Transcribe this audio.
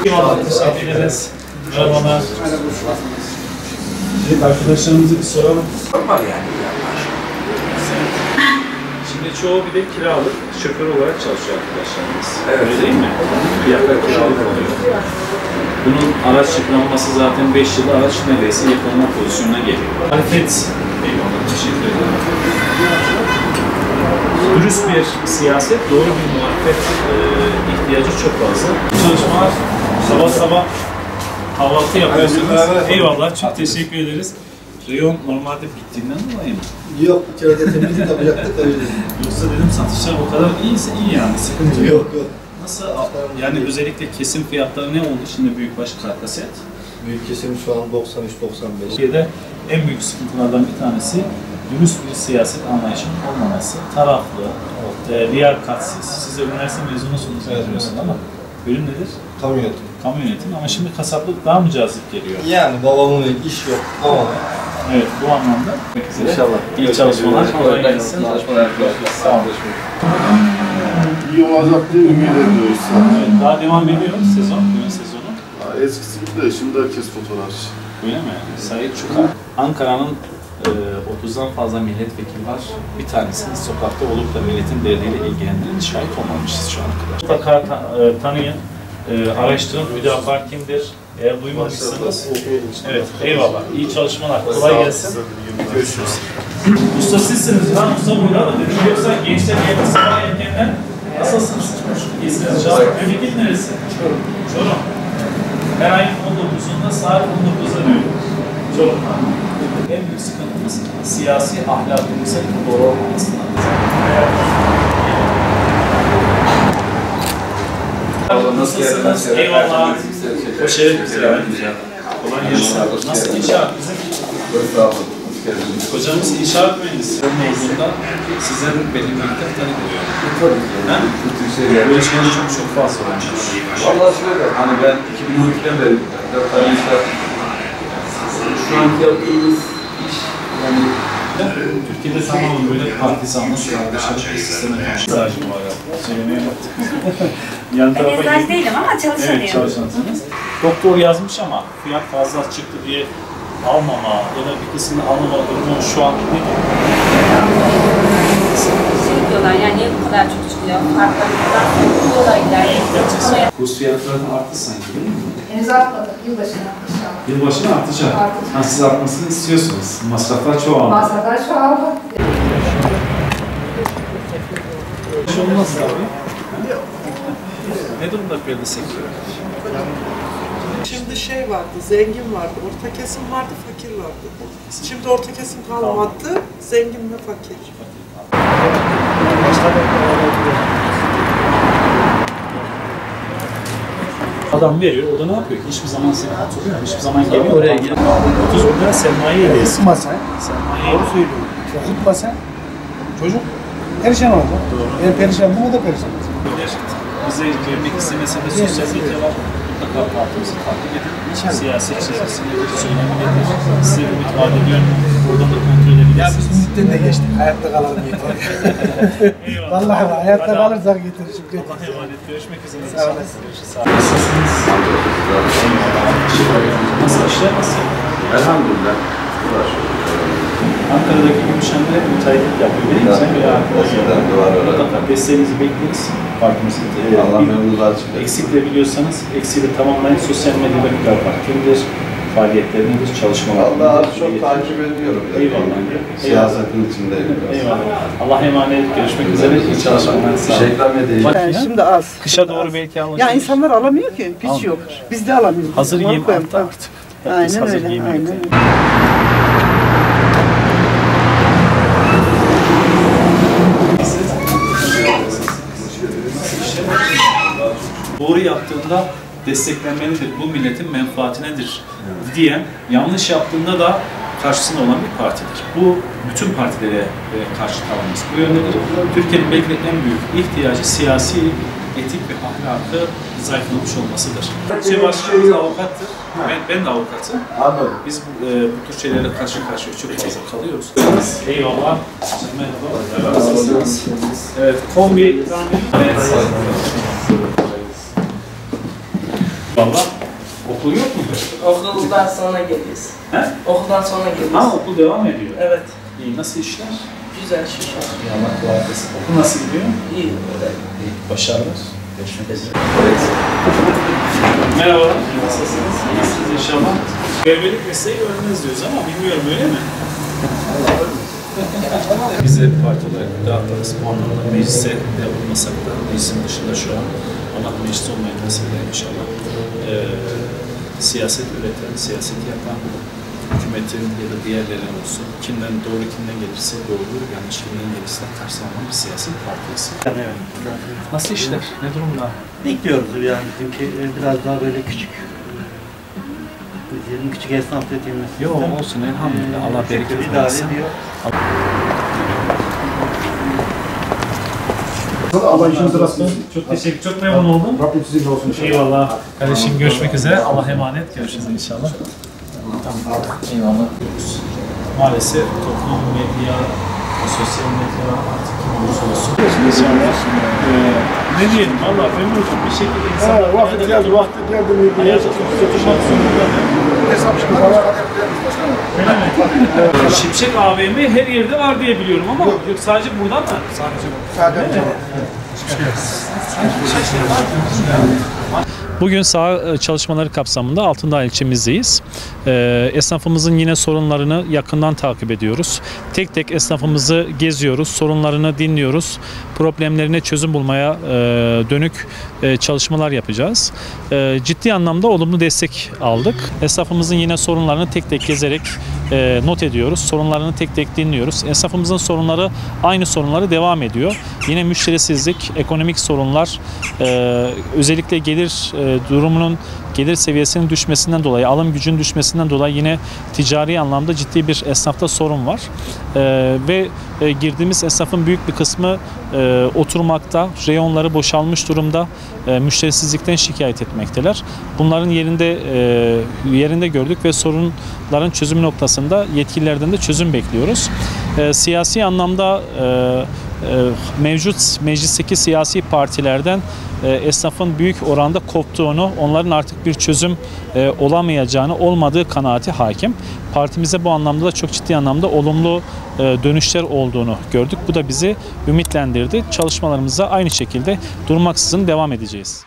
Eyvallah, teşekkür ederiz. Merhabalar. Evet, arkadaşlarımızı bir soralım. Normal yani. Şimdi çoğu bir de kiralık, şoför olarak çalışıyor arkadaşlarımız. Evet. Öyle değil mi? Fiyatlar kiralık oluyor. Bunun araç yıklanması zaten 5 yılda araç neredeyse yıkılma pozisyonuna geliyor. Marifet. Eyvallah, teşekkür ederim. Dürüst bir siyaset, doğru bir muhalefet ihtiyacı çok fazla. Çalışmalar sabah sabah kahvaltı yapıyorsunuz. Eyvallah, çok teşekkür ederiz. Reyon normalde bittiğinden dolayı mı? Yok, içeride temizlik yapacaktık da öyle. Yoksa dedim satışlar o kadar iyiyse iyi yani, sıkıntı yok. Yok. Nasıl, yani özellikle kesim fiyatları ne oldu şimdi büyükbaş karkaset? Büyük kesim şu an 93-95. Türkiye'de en büyük sıkıntılardan bir tanesi dürüst bir siyaset anlayışının olmaması, taraflı, liyakatsiz. Siz de üniversite mezunusunuz, evet, biliyorsunuz ama bölüm nedir? Kamu yönetimi. Kamu yönetimi ama şimdi kasaplık daha mı cazip geliyor? Yani babamın iş yok ama. Evet, bu anlamda. İnşallah. İyi çalışmalar. Kolay gelsin. Çalışmalar. Sağ olun. İyi olacak diye ümit ediyoruz. Evet, daha devam ediyor sezon, düğün sezonu. Eskisi gibi de şimdi herkes fotoğrafçı. Öyle mi? Sayit Çukar. Ankara'nın 30'dan fazla milletvekili var. Bir tanesinin sokakta olup da milletin derdiyle ilgilendiğine şahit olmamışız şu ana kadar. Mutlaka tanıyın, araştırın. Hüdapar kimdir? Eğer duymamışsanız. Evet, eyvallah. İyi çalışmalar. Kolay gelsin. Görüşürüz. Usta sizsiniz lan. Usta burada da dedim. Yoksa gençler geldi sabah erkenden. Nasılsınız? İyisiniz. Memleket neresi? Çorum. Her ayın 19'unda saat 19'da dönüyor. Çorum. En büyük sıkıntımız siyasi ahlakımızın doğru olmamasından. Nasılsınız? Eyvallah. Hoş geldiniz. Kolay gelsin. Nasıl inşaat bizim? Hocamız inşaat mühendisi olduğunda sizden belli bir miktar talep ediyor. Tabii ki. Böyle şeyler çok fazla olmuş. Vallahi şöyle, hani ben 2012'den beri 4 tane inşaat. Şu anki yaptığımız iş, yani Türkiye'de tamamen böyle partizanlık, kardeşlik bir sisteme karşı var ya. Söylemeye baktık. Yan tarafa Eczacı değilim ama çalışanıyım. Evet, çalışansınız. Doktor yazmış ama fiyat fazla çıktı diye almama ya da bir kısmını almama durumu şu an ne diyor? Şey diyorlar yani niye bu kadar çok çıkıyor? Farklarından diyorlar ileride. Kurs fiyatları da arttı sanki değil mi? Henüz artmadı. Yılbaşına inşallah. Yılbaşına artacak. Artacak. Ha, siz artmasını istiyorsunuz. Masraflar çoğaldı. Masraflar çoğaldı. Hiç olmaz tabii. Ne durumda perde sektörü? Şimdi şey vardı, zengin vardı, orta kesim vardı, fakir vardı. Şimdi orta kesim kalmadı, zengin ve fakir. Adam veriyor, o da ne yapıyor? Hiçbir zaman seni hatırlıyor, hiçbir zaman geliyor. Oraya geliyor. 30 bin lira sermaye hediyesi. Okutmasa, Sermaye doğru söylüyorum. Okutmasa çocuk perişan olacak. Ben perişanım, o da perişan olacak. Gerçekten. Bize görmek istemese de sosyal medya var. Mutlaka partimizi takip edin. Siyaset çizgisini söylemi nedir? Size ümit vaat ediyorum. Burada da kontrol edebilirsiniz. Ya biz ümitten de geçtik. Hayatta kalalım yeter. Eyvallah. Vallahi hayatta kalırsak yeter. Şükür. Allah'a emanet. Görüşmek üzere. Sağ olasın. Sağ olun. Nasılsınız? Nasıl işler nasıl? elhamdülillah. Ankara'daki Gümüşhane'de müteahhitlik yapıyor değil mi? Sen bir arkadaş mutlaka desteğinizi bekleriz. Farkımızı Allah memnunlar çıkar. eksik de biliyorsanız eksiği de tamamlayın. Sosyal medyada Hüdapar kimdir? Faaliyetleri nedir? Çalışmalar. Vallahi çok takip ediyorum. Eyvallah. Siyasetin içindeyim biraz. Eyvallah. Allah'a emanet. Görüşmek üzere. İyi çalışmalar. Sağ olun. Reklam edeyim. Yani şimdi az. Kışa doğru belki alışır. Ya insanlar alamıyor ki, hiç yok. Biz de alamıyoruz. Hazır Var yem koyalım, arttı artık. Herkes Aynen hazır öyle, yem aynen yapıyor. öyle. Doğru yaptığında desteklenmelidir, bu milletin menfaatinedir diyen, yanlış yaptığında da karşısında olan bir partidir. Bu bütün partilere karşı tavrımız bu yöndedir. Türkiye'nin belki de en büyük ihtiyacı siyasi, etik ve ahlakı zayıflamış olmasıdır. Şey başkanımız avukattır, ben de avukatım. Anladım. Biz bu tür şeylerle karşı karşıya çok fazla kalıyoruz. Eyvallah. Merhaba. Nasılsınız? Evet, kombi. Evet. Valla okul yok mu? Okuldan sonra geliyoruz. He? Okuldan sonra geliyoruz. Ha, okul devam ediyor. Evet. İyi, nasıl işler? Güzel şişe. İyi, Allah kolay gelsin. Okul nasıl gidiyor? İyi. İyi, başarılar. Görüşmek üzere. Merhaba, nasılsınız? İyisiniz inşallah. Berberlik mesleği öğreniriz diyoruz ama bilmiyorum, öyle mi? Bize parti olarak dağıtırız. Bu anlamda meclise de olmasak da meclisin dışında şu an ona meclis olmayan mesele inşallah. Siyaset üreten, siyaset yapan hükümetin ya da diğerlerinin olsun. Kimden doğru kimden gelirse doğru, yanlış kimden gelirse ters alınan bir siyasi partisi. Evet. Nasıl işler? Ne durumda? Bekliyoruz yani bizimki biraz daha böyle küçük. Bizim küçük esnaf dediğimiz. Yok olsun elhamdülillah. Allah bereket idare versin. ediyor. Allah işinizi rast gelsin. Çok teşekkür, çok memnun oldum. Rabbim sizinle olsun inşallah. Eyvallah. Kardeşim görüşmek üzere. Allah emanet. Görüşürüz inşallah. Eyvallah. Maalesef toplum, medya, sosyal medya artık kim olursa olsun. İnşallah. Ne diyelim valla ömrüm bir şekilde insanlar Vakit geldi mi? hayata tutunmak zorunda. Hesap şimdi para. Öyle mi? Şimşek AVM her yerde var diye biliyorum ama yok sadece buradan mı? Sadece. Bugün saha çalışmaları kapsamında Altındağ ilçemizdeyiz. Esnafımızın yine sorunlarını yakından takip ediyoruz. Tek tek esnafımızı geziyoruz, sorunlarını dinliyoruz. Problemlerine çözüm bulmaya dönük çalışmalar yapacağız. Ciddi anlamda olumlu destek aldık. Esnafımızın yine sorunlarını tek tek gezerek not ediyoruz. Sorunlarını tek tek dinliyoruz. Esnafımızın sorunları aynı sorunları devam ediyor. Yine müşterisizlik, ekonomik sorunlar, özellikle gelir durumunun, gelir seviyesinin düşmesinden dolayı, alım gücünün düşmesinden dolayı yine ticari anlamda ciddi bir esnafta sorun var. Ve girdiğimiz esnafın büyük bir kısmı oturmakta, reyonları boşalmış durumda, müşterisizlikten şikayet etmekteler. Bunların yerinde gördük ve sorunların çözüm noktasında yetkililerden de çözüm bekliyoruz. Siyasi anlamda mevcut meclisteki siyasi partilerden esnafın büyük oranda koptuğunu, onların artık bir çözüm olamayacağını, olmadığı kanaati hakim. Partimize bu anlamda da çok ciddi anlamda olumlu dönüşler olduğunu gördük. Bu da bizi ümitlendirdi. Çalışmalarımıza aynı şekilde durmaksızın devam edeceğiz.